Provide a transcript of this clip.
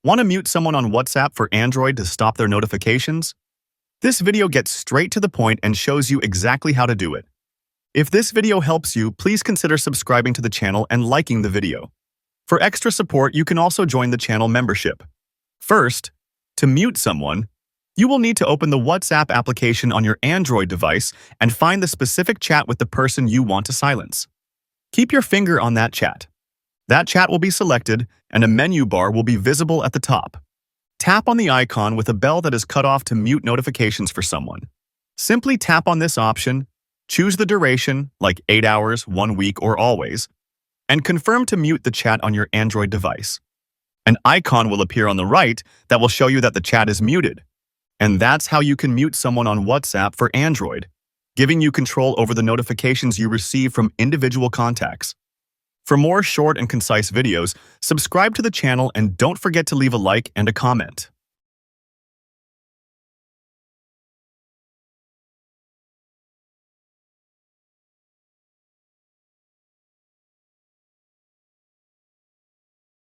Want to mute someone on WhatsApp for Android to stop their notifications? This video gets straight to the point and shows you exactly how to do it. If this video helps you, please consider subscribing to the channel and liking the video. For extra support, you can also join the channel membership. First, to mute someone, you will need to open the WhatsApp application on your Android device and find the specific chat with the person you want to silence. Keep your finger on that chat. That chat will be selected, and a menu bar will be visible at the top. Tap on the icon with a bell that is cut off to mute notifications for someone. Simply tap on this option, choose the duration, like 8 hours, 1 week, or always, and confirm to mute the chat on your Android device. An icon will appear on the right that will show you that the chat is muted. And that's how you can mute someone on WhatsApp for Android, giving you control over the notifications you receive from individual contacts. For more short and concise videos, subscribe to the channel and don't forget to leave a like and a comment.